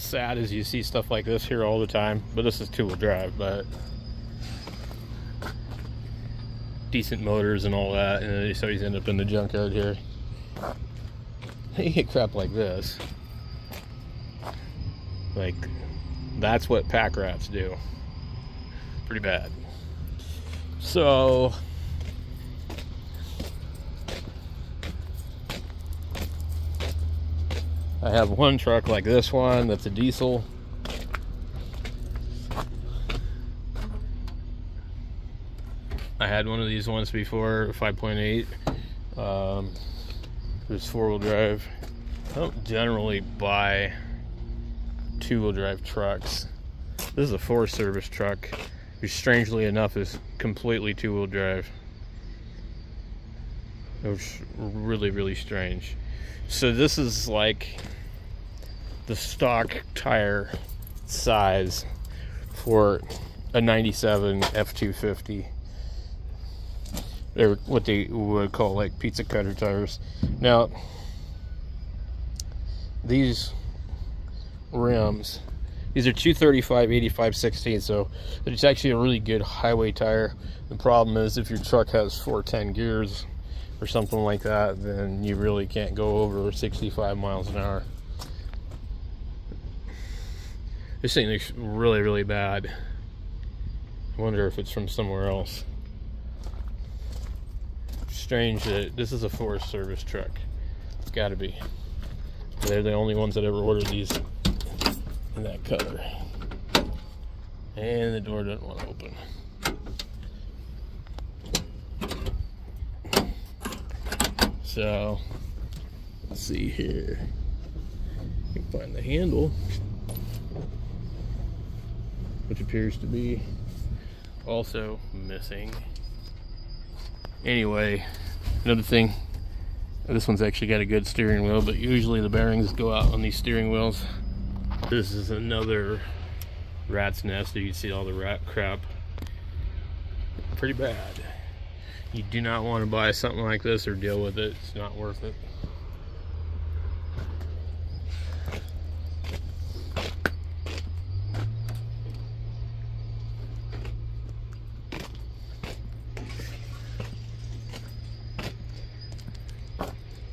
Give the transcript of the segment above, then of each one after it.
sad is you see stuff like this here all the time, but this is two-wheel drive, but decent motors and all that, and they always end up in the junkyard here. You get crap like this. Like, that's what pack rats do. Pretty bad. So I have one truck like this one that's a diesel. I had one of these once before, 5.8. There's four-wheel drive. I don't generally buy two-wheel drive trucks. This is a Forest Service truck, which strangely enough is completely two-wheel drive. It was really, really strange. So this is like the stock tire size for a 97 F250. They're what they would call like pizza cutter tires. Now, these rims, these are 235 85/16, so it's actually a really good highway tire. The problem is if your truck has 410 gears or something like that, then you really can't go over 65 miles an hour. This thing looks really, really bad. I wonder if it's from somewhere else. Strange that this is a Forest Service truck. It's got to be. They're the only ones that ever ordered these in that color. And the door doesn't want to open. So, let's see here. You can find the handle, which appears to be also missing. Anyway, another thing, this one's actually got a good steering wheel, but usually the bearings go out on these steering wheels. This is another rat's nest. You can see all the rat crap. Pretty bad. You do not want to buy something like this or deal with it. It's not worth it.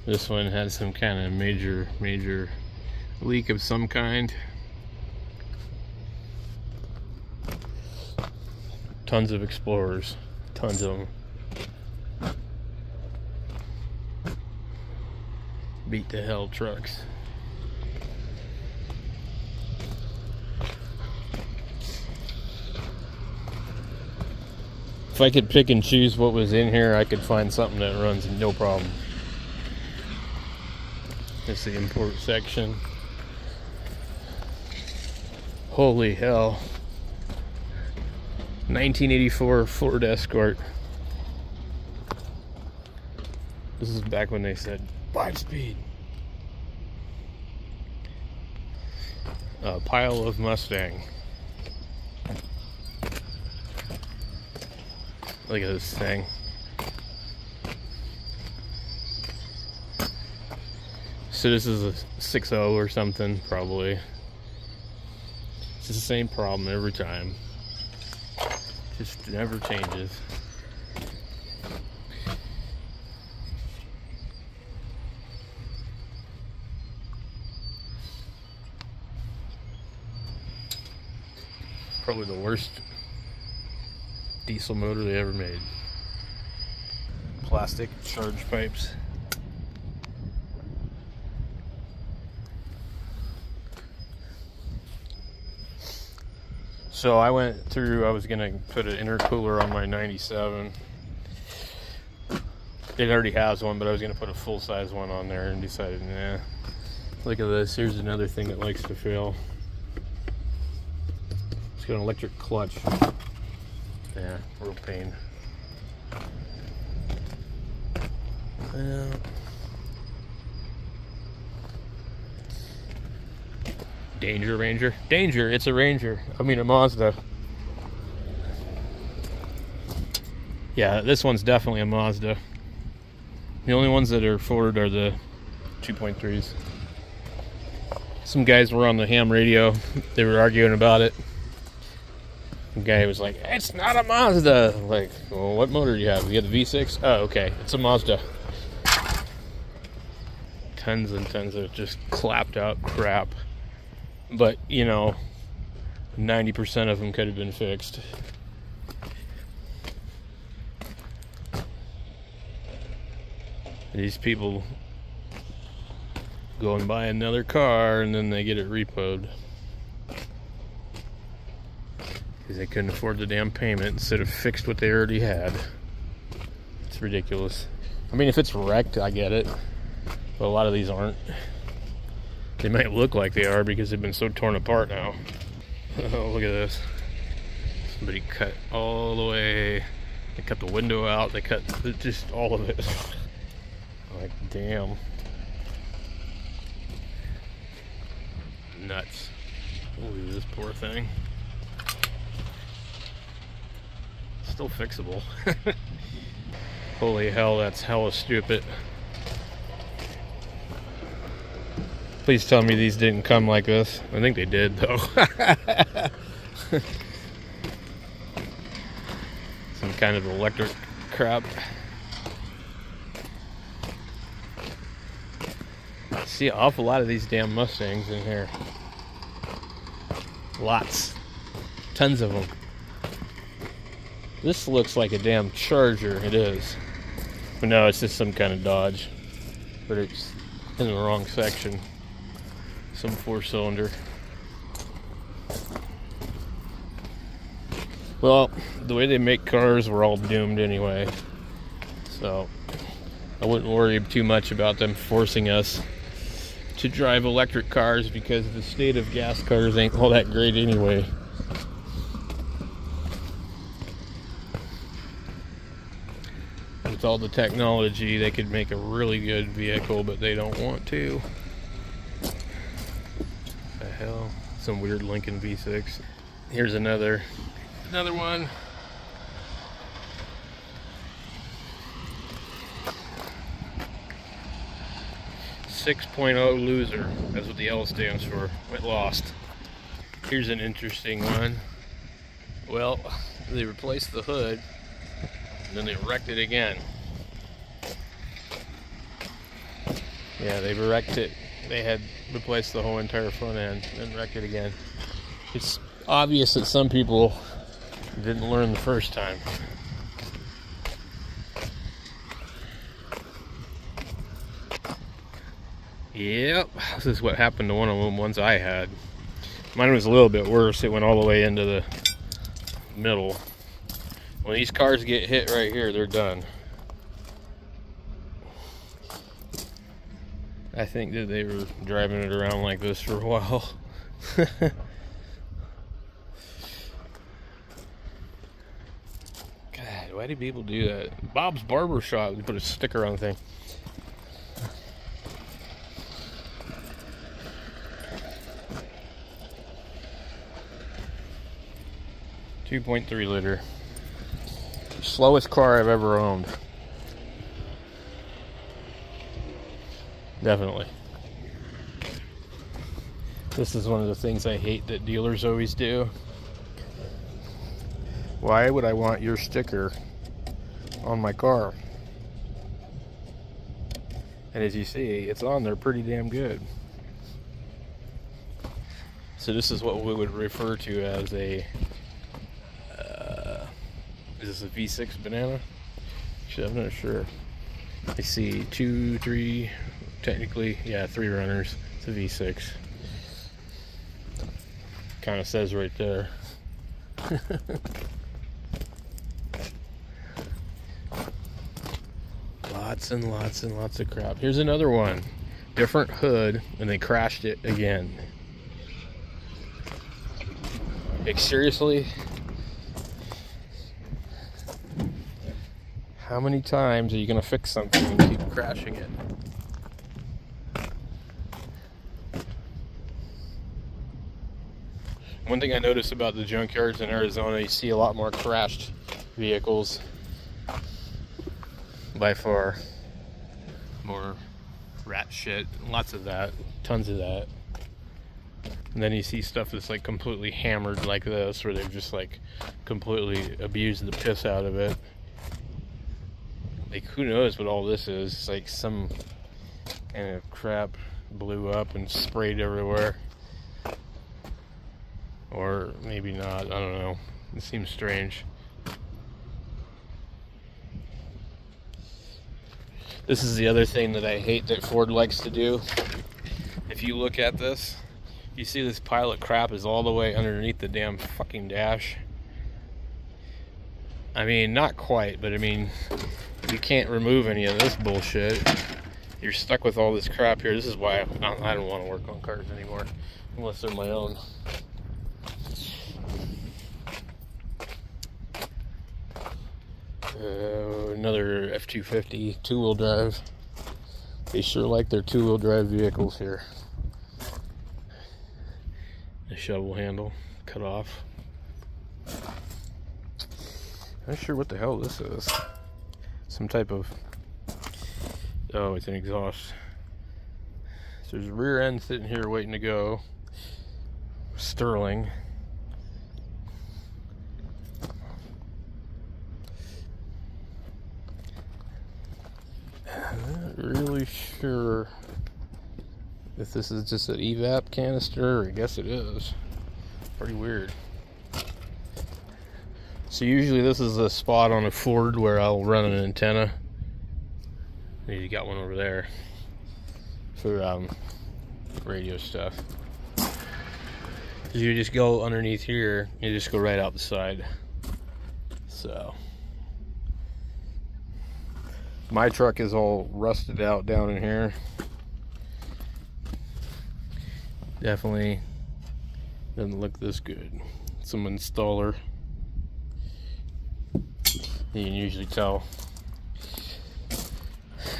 This one had some kind of major leak of some kind. Tons of Explorers, tons of them. Beat to hell trucks. If I could pick and choose what was in here, I could find something that runs no problem. It's the import section. Holy hell. 1984 Ford Escort. This is back when they said 5-speed. A pile of Mustang. Look at this thing. So this is a 6.0 or something, probably. It's just the same problem every time. Just never changes. Probably the worst diesel motor they ever made. Plastic charge pipes. So I went through, I was gonna put an intercooler on my 97. It already has one, but I was gonna put a full-size one on there and decided, nah. Look at this, here's another thing that likes to fail. It's got an electric clutch. Yeah, real pain. Danger Ranger. Danger, it's a Ranger. I mean a Mazda. Yeah, this one's definitely a Mazda. The only ones that are Ford are the 2.3s. Some guys were on the ham radio. They were arguing about it. The guy was like, "It's not a Mazda." Like, well, what motor do you have? You have the V6? Oh, okay. It's a Mazda. Tons and tons of just clapped out crap. But, you know, 90% of them could have been fixed. These people go and buy another car and then they get it repoed because they couldn't afford the damn payment instead of fixed what they already had. It's ridiculous. I mean, if it's wrecked, I get it, but a lot of these aren't. They might look like they are because they've been so torn apart now. Oh, look at this. Somebody cut all the way. They cut the window out. They cut just all of it. Like, damn. Nuts. Look at this poor thing. Still fixable. Holy hell, that's hella stupid. Please tell me these didn't come like this. I think they did, though. Some kind of electric crap. I see an awful lot of these damn Mustangs in here. Lots. Tons of them. This looks like a damn Charger. It is. But no, it's just some kind of Dodge. But it's in the wrong section. Some 4-cylinder. Well, the way they make cars, we're all doomed anyway. So, I wouldn't worry too much about them forcing us to drive electric cars because the state of gas cars ain't all that great anyway. With all the technology, they could make a really good vehicle, but they don't want to. What the hell? Some weird Lincoln V6. Here's another one. .0 loser. That's what the L stands for. It lost. Here's an interesting one. Well, they replaced the hood, and then they wrecked it again. Yeah, they wrecked it. They had replaced the whole entire front end and wrecked it again. It's obvious that some people didn't learn the first time. Yep, this is what happened to one of the ones I had. Mine was a little bit worse. It went all the way into the middle. When these cars get hit right here, they're done. I think that they were driving it around like this for a while. God, why do people do that? Bob's Barber Shop, they put a sticker on the thing. 2.3 liter. Slowest car I've ever owned. Definitely. This is one of the things I hate that dealers always do. Why would I want your sticker on my car? And as you see, it's on there pretty damn good. So this is what we would refer to as a is this a V6 banana? Actually, I'm not sure. I see 2, 3, technically, yeah, 3 runners. It's a V6. Kind of says right there. Lots and lots and lots of crap. Here's another one. Different hood, and they crashed it again. Like, seriously? How many times are you going to fix something and keep crashing it? One thing I noticed about the junkyards in Arizona, you see a lot more crashed vehicles. By far. More rat shit. Lots of that. Tons of that. And then you see stuff that's like completely hammered like this, where they've just like completely abused the piss out of it. Like, who knows what all this is? It's like some kind of crap blew up and sprayed everywhere. Or maybe not, I don't know. It seems strange. This is the other thing that I hate that Ford likes to do. If you look at this, you see this pile of crap is all the way underneath the damn fucking dash. I mean, not quite, but I mean, you can't remove any of this bullshit. You're stuck with all this crap here. This is why I don't want to work on cars anymore, unless they're my own. Another F-250 two-wheel drive. They sure like their two-wheel drive vehicles here. The shovel handle cut off. Not sure what the hell this is. Some type of... Oh, it's an exhaust. So there's a rear end sitting here waiting to go. Sterling. I'm not really sure if this is just an evap canister. I guess it is. Pretty weird. So usually this is a spot on a Ford where I'll run an antenna. You got one over there for radio stuff. You just go underneath here, you just go right out the side. So my truck is all rusted out down in here. Definitely doesn't look this good. Some installer. You can usually tell.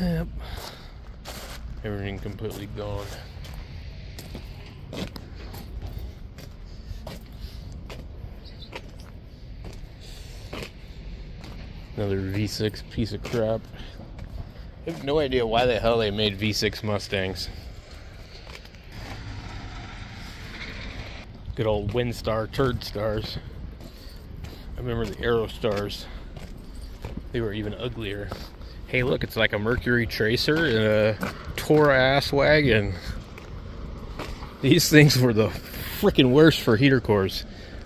Yep. Everything completely gone. Another V6 piece of crap. I have no idea why the hell they made V6 Mustangs. Good old Windstar Turd Stars. I remember the Aerostars. They were even uglier. Hey, look, it's like a Mercury Tracer and a Toro ass wagon. These things were the freaking worst for heater cores.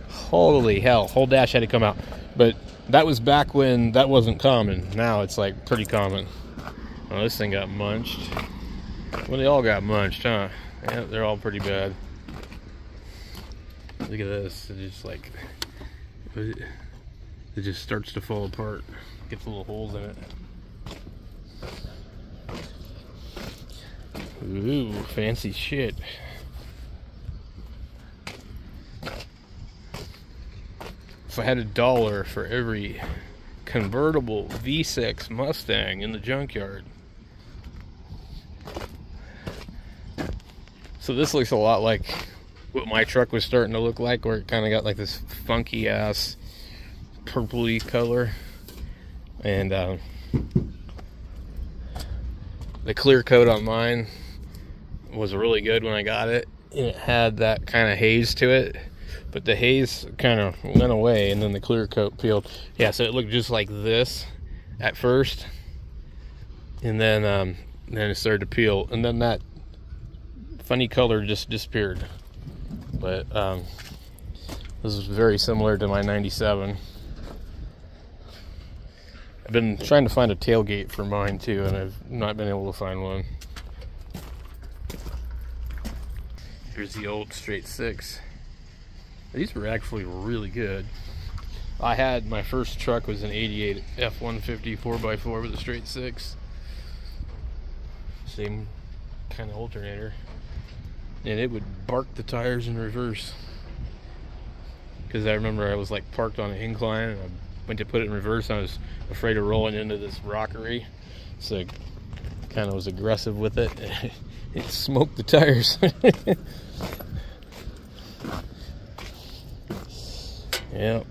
Holy hell, whole dash had to come out. But that was back when that wasn't common. Now it's like pretty common. Oh, this thing got munched. Well, they all got munched, huh? Yeah, they're all pretty bad. Look at this. It just like, it just starts to fall apart. Gets little holes in it. Ooh, fancy shit. If I had $1 for every convertible V6 Mustang in the junkyard. So this looks a lot like what my truck was starting to look like, where it kind of got like this funky ass purpley color. And the clear coat on mine was really good when I got it. And it had that kind of haze to it, but the haze kind of went away and then the clear coat peeled. Yeah, so it looked just like this at first, and then it started to peel, and then that funny color just disappeared. But this is very similar to my 97. I've been trying to find a tailgate for mine too, and I've not been able to find one. Here's the old straight six. These were actually really good. I had, my first truck was an 88 F-150 4x4 with a straight six. Same kind of alternator. And it would bark the tires in reverse. Because I remember I was like parked on an incline and I went to put it in reverse. I was afraid of rolling into this rockery, so I kind of was aggressive with it. It smoked the tires. Yep.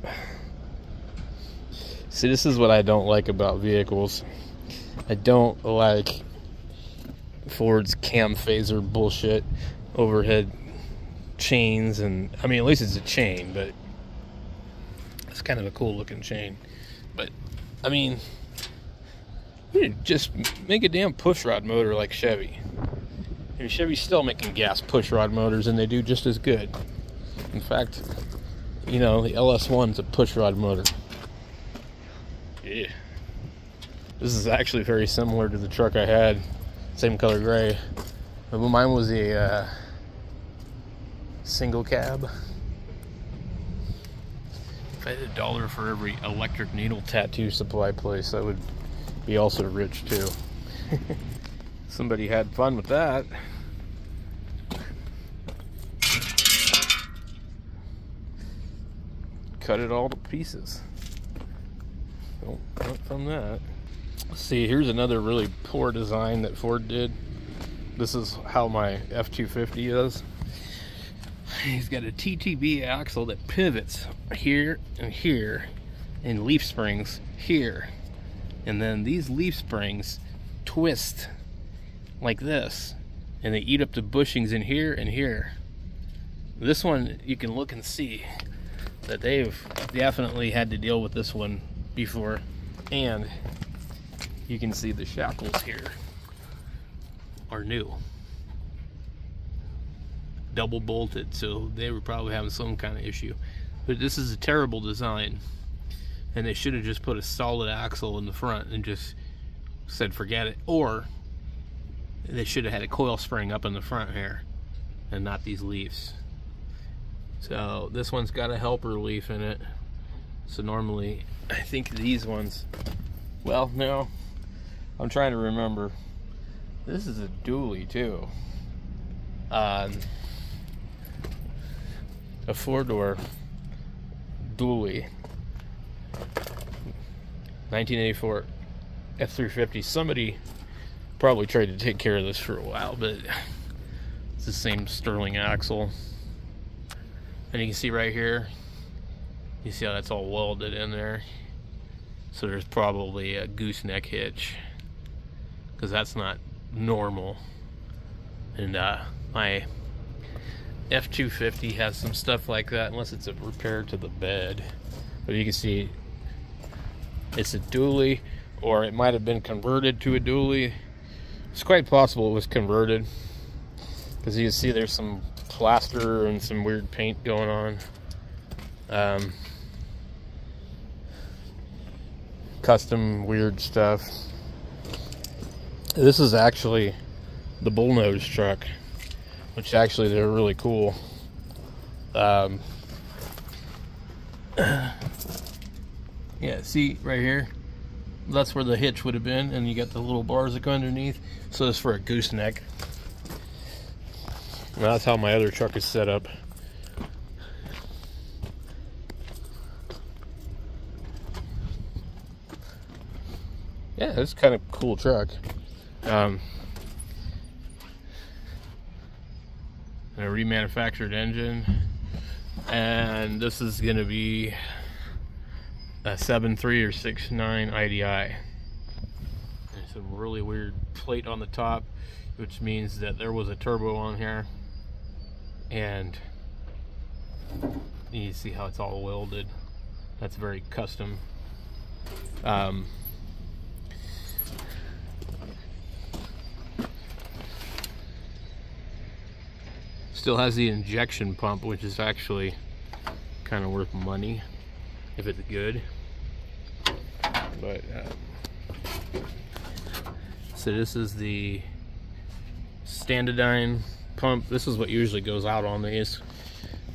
See, this is what I don't like about vehicles. I don't like Ford's cam phaser bullshit, overhead chains, and I mean, at least it's a chain, but it's kind of a cool looking chain. But I mean, just make a damn pushrod motor like Chevy. And Chevy's still making gas pushrod motors, and they do just as good. In fact, you know, the LS1's a pushrod motor. Yeah. This is actually very similar to the truck I had, same color gray. But mine was a single cab. If I had $1 for every electric needle tattoo supply place, I would be also rich too. Somebody had fun with that. Cut it all to pieces. Don't cut from that. See, here's another really poor design that Ford did. This is how my F-250 is. He's got a TTB axle that pivots here and here, and leaf springs here. And then these leaf springs twist like this, and they eat up the bushings in here and here. This one, you can look and see that they've definitely had to deal with this one before, and you can see the shackles here are new, double bolted, so they were probably having some kind of issue. But this is a terrible design, and they should have just put a solid axle in the front and just said forget it, or they should have had a coil spring up in the front here and not these leaves. So this one's got a helper leaf in it, so normally I think these ones, well, no, I'm trying to remember. This is a dually too. A 4-door dually. 1984 F-350. Somebody probably tried to take care of this for a while, but it's the same Sterling axle. And you can see right here, you see how that's all welded in there. So there's probably a gooseneck hitch, because that's not normal. And my F-250 has some stuff like that, unless it's a repair to the bed. But you can see it's a dually, or it might have been converted to a dually. It's quite possible it was converted, because you can see there's some plaster and some weird paint going on. Custom weird stuff. This is actually the bullnose truck, which actually they're really cool. Yeah, see right here, that's where the hitch would have been, and you got the little bars that go underneath, so it's for a gooseneck. And that's how my other truck is set up. Yeah, it's kind of cool truck. A remanufactured engine, and this is going to be a 7.3 or 6.9 IDI. There's some really weird plate on the top, which means that there was a turbo on here, and you see how it's all welded. That's very custom. Still has the injection pump, which is actually kind of worth money if it's good. But so this is the Standardine pump. This is what usually goes out on these.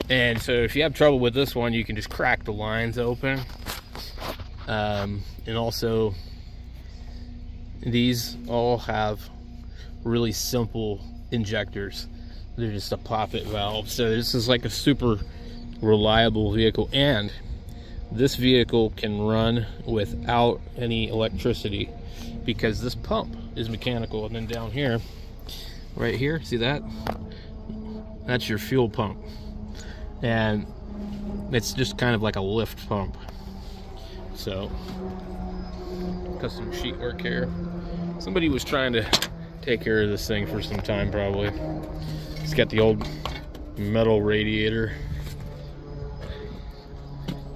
And so if you have trouble with this one, you can just crack the lines open. And also, these all have really simple injectors. They're just a poppet valve. So this is like a super reliable vehicle, and this vehicle can run without any electricity because this pump is mechanical. And then down here, right here, see that? That's your fuel pump, and it's just kind of like a lift pump. So custom sheet work here. Somebody was trying to take care of this thing for some time, probably. It's got the old metal radiator.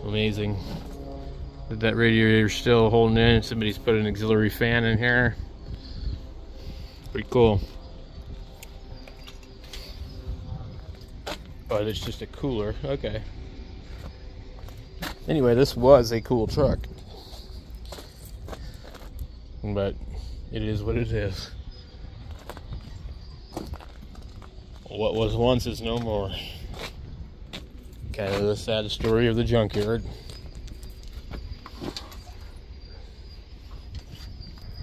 Amazing that radiator's still holding in. Somebody's put an auxiliary fan in here. Pretty cool. But it's just a cooler. Okay. Anyway, this was a cool truck. But it is what it is. What was once is no more. Kind of the sad story of the junkyard.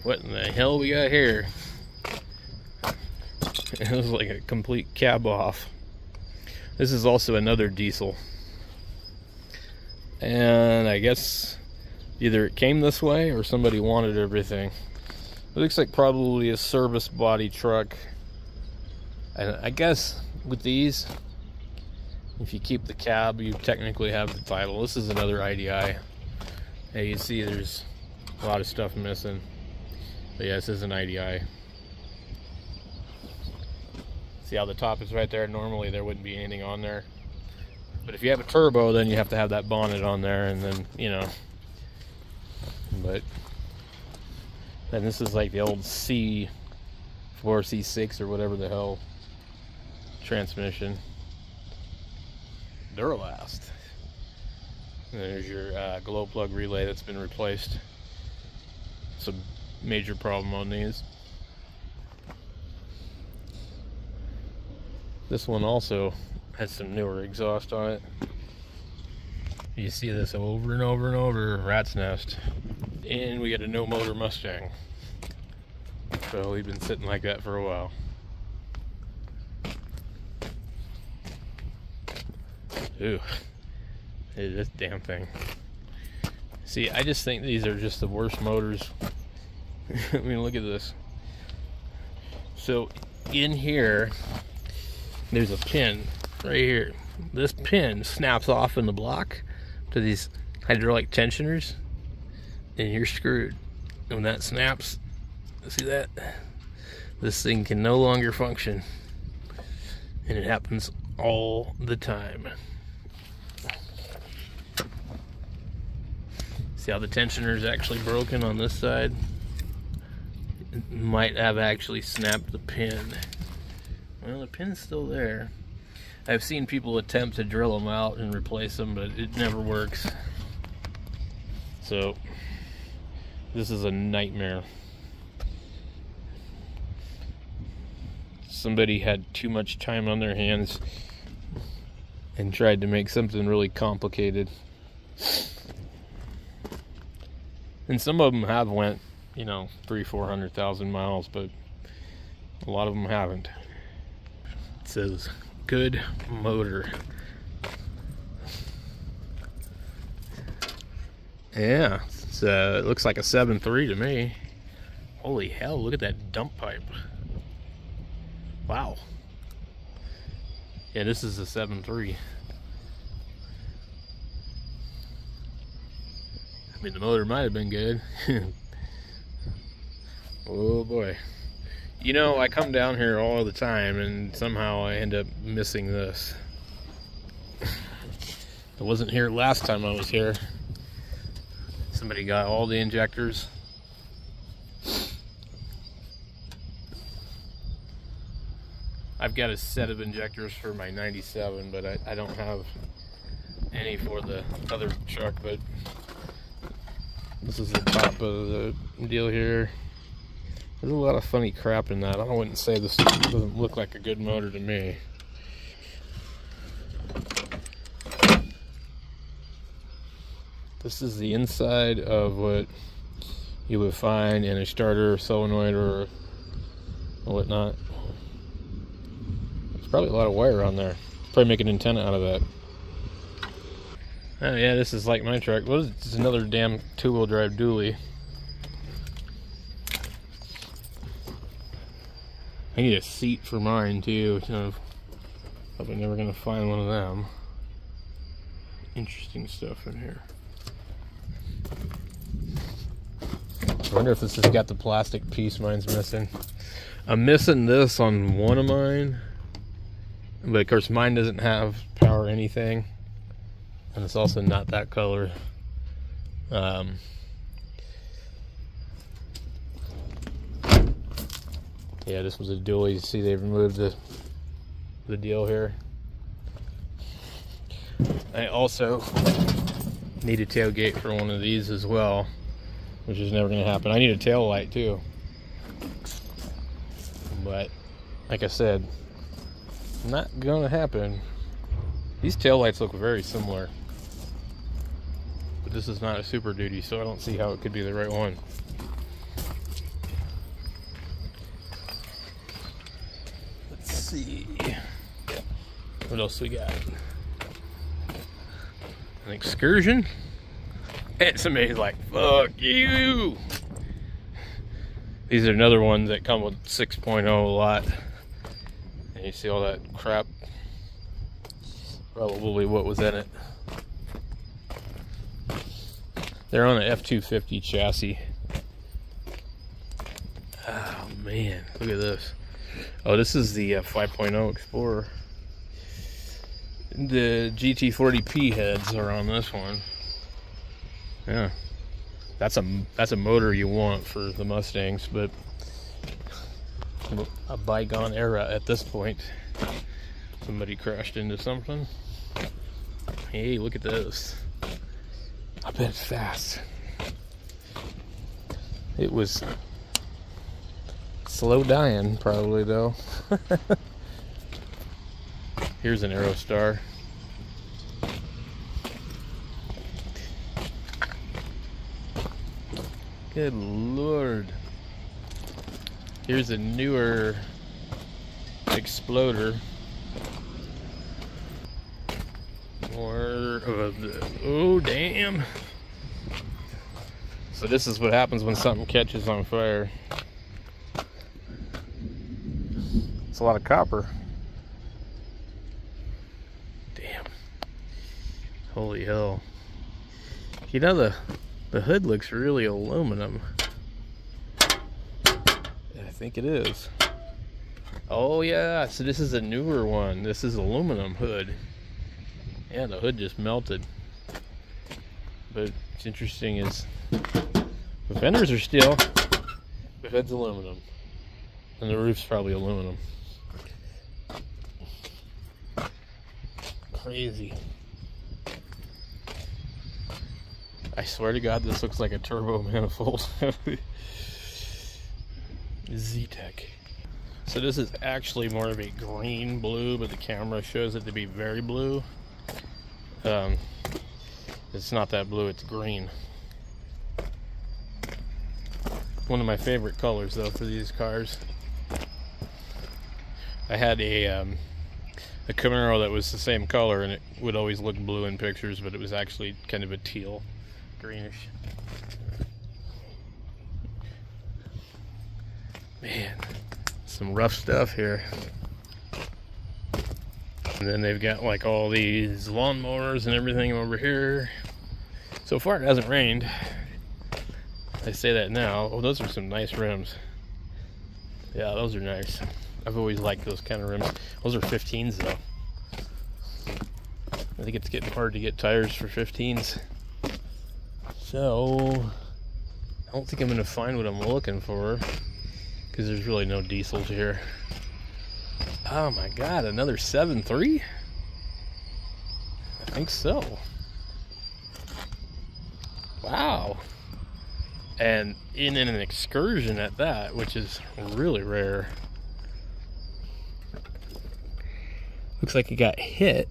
What in the hell we got here? It was like a complete cab off. This is also another diesel. And I guess either it came this way or somebody wanted everything. It looks like probably a service body truck. And I guess with these, if you keep the cab, you technically have the title. This is another IDI. Hey, you see there's a lot of stuff missing. But yeah, this is an IDI. See how the top is right there? Normally there wouldn't be anything on there. But if you have a turbo, then you have to have that bonnet on there, and then, you know. But then this is like the old C4, C6, or whatever the hell transmission. Duralast. And there's your glow plug relay that's been replaced. It's a major problem on these. This one also has some newer exhaust on it. You see this over and over and over. Rat's nest. And we got a no motor Mustang. So we've been sitting like that for a while. Ooh, this damn thing. See, I just think these are just the worst motors. I mean, look at this. So in here, there's a pin right here. This pin snaps off in the block to these hydraulic tensioners, and you're screwed. When that snaps, see that? This thing can no longer function, and it happens all the time. See how the tensioner is actually broken on this side? It might have actually snapped the pin. Well, the pin's still there. I've seen people attempt to drill them out and replace them, but it never works. So, this is a nightmare. Somebody had too much time on their hands and tried to make something really complicated. And some of them have went, you know, 300,000-400,000 miles, but a lot of them haven't. It says good motor. Yeah, it's, it looks like a 7.3 to me. Holy hell, look at that dump pipe. Wow. Yeah, this is a 7.3. I mean, the motor might have been good. Oh boy. You know, I come down here all the time and somehow I end up missing this. I wasn't here last time I was here. Somebody got all the injectors. I've got a set of injectors for my 97, but I don't have any for the other truck. But this is the top of the deal here. There's a lot of funny crap in that. I wouldn't say this doesn't look like a good motor to me. This is the inside of what you would find in a starter or solenoid or whatnot. There's probably a lot of wire on there. Probably make an antenna out of that. Oh yeah, this is like my truck. What is this? Another damn two-wheel drive dually. I need a seat for mine too, so probably never gonna find one of them. Interesting stuff in here. I wonder if this has got the plastic piece mine's missing. I'm missing this on one of mine, But of course mine doesn't have power or anything, and it's also not that color. Yeah, this was a dually. You see they removed the deal here. I also need a tailgate for one of these as well, which is never going to happen. I need a tail light too, but like I said, not going to happen. These tail lights look very similar, but this is not a Super Duty, so I don't see how it could be the right one. Let's see what else we got. An Excursion. And somebody's like, fuck you. These are another ones that come with 6.0 a lot. And you see all that crap. Probably what was in it. They're on an F-250 chassis. Oh man, look at this. Oh, this is the 5.0 Explorer. The GT40P heads are on this one. Yeah, that's a motor you want for the Mustangs, but a bygone era at this point. Somebody crashed into something. Hey, look at this. I bet it's fast. It was slow dying, probably, though. Here's an Aerostar. Good Lord. Here's a newer Exploder. More of the, oh damn. So this is what happens when something catches on fire. It's a lot of copper. Damn. Holy hell. You know, the hood looks really aluminum. I think it is. Oh yeah, so this is a newer one. This is aluminum hood. Yeah, the hood just melted. But what's interesting is the fenders are steel, the hood's aluminum, and the roof's probably aluminum. Crazy. I swear to God, this looks like a turbo manifold. Z-Tech. So this is actually more of a green blue, but the camera shows it to be very blue. It's not that blue, it's green. One of my favorite colors though for these cars. I had a Camaro that was the same color, and it would always look blue in pictures, but it was actually kind of a teal, greenish. Man, some rough stuff here. And then they've got like all these lawnmowers and everything over here. So far it hasn't rained. I say that now. Oh, those are some nice rims. Yeah, those are nice. I've always liked those kind of rims. Those are 15s though. I think it's getting hard to get tires for 15s. So, I don't think I'm going to find what I'm looking for, because there's really no diesels here. Oh my God, another 7.3? I think so. Wow. And in an Excursion at that, which is really rare. Looks like it got hit.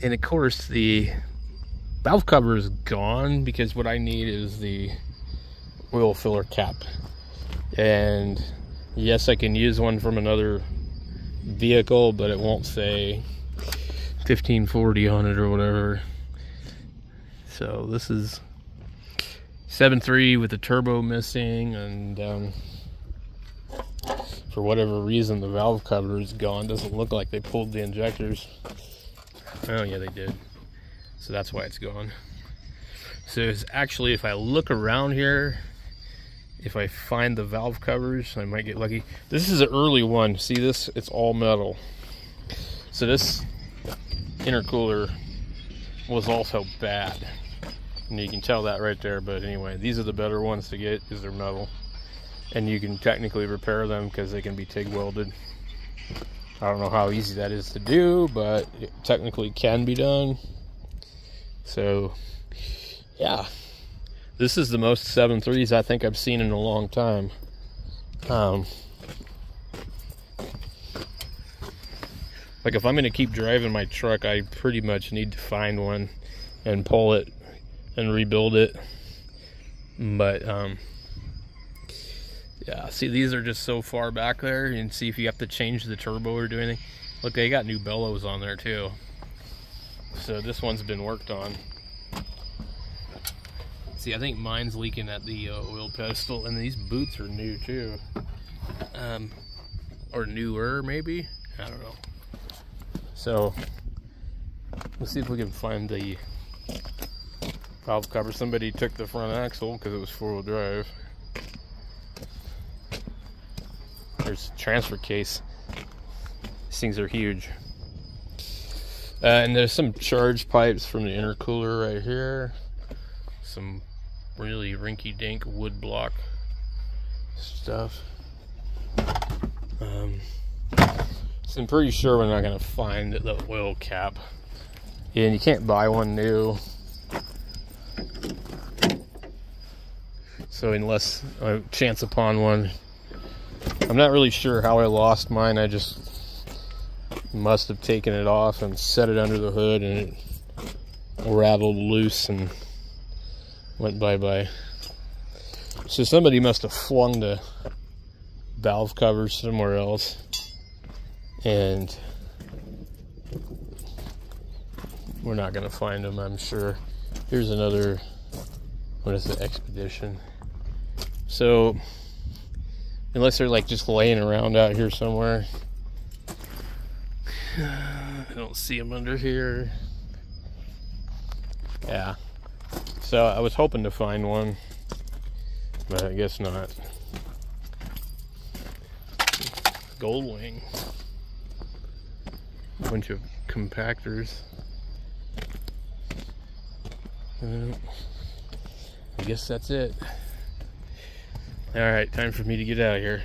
And of course the valve cover is gone, because what I need is the oil filler cap. And yes, I can use one from another vehicle, but it won't say 1540 on it or whatever. So this is 7.3 with the turbo missing, and for whatever reason the valve cover is gone. Doesn't look like they pulled the injectors. Oh yeah, they did. So that's why it's gone. So it's actually, if I look around here, if I find the valve covers, I might get lucky. This is an early one. See this? It's all metal. So this intercooler was also bad. And you can tell that right there, but anyway, these are the better ones to get because they're metal. And you can technically repair them because they can be TIG welded. I don't know how easy that is to do, but it technically can be done. So, yeah. This is the most 7.3s I think I've seen in a long time. Like if I'm going to keep driving my truck, I pretty much need to find one and pull it and rebuild it. But yeah, see, these are just so far back there. You can see if you have to change the turbo or do anything. Look, they got new bellows on there too. So this one's been worked on. See, I think mine's leaking at the oil pedestal, and these boots are new too. Or newer maybe, I don't know. So let's see if we can find the valve cover. Somebody took the front axle because it was 4-wheel drive. There's a transfer case. These things are huge. And there's some charge pipes from the intercooler right here. Some really rinky-dink wood block stuff. So I'm pretty sure we're not going to find the oil cap. Yeah, and you can't buy one new. So unless I chance upon one. I'm not really sure how I lost mine. I just must have taken it off and set it under the hood, and it rattled loose and went bye-bye. So somebody must have flung the valve covers somewhere else, and we're not going to find them, I'm sure. Here's another, what is the Expedition? So unless they're like just laying around out here somewhere. I don't see them under here. Yeah. So I was hoping to find one, but I guess not. Goldwing. A bunch of compactors. I guess that's it. Alright, time for me to get out of here.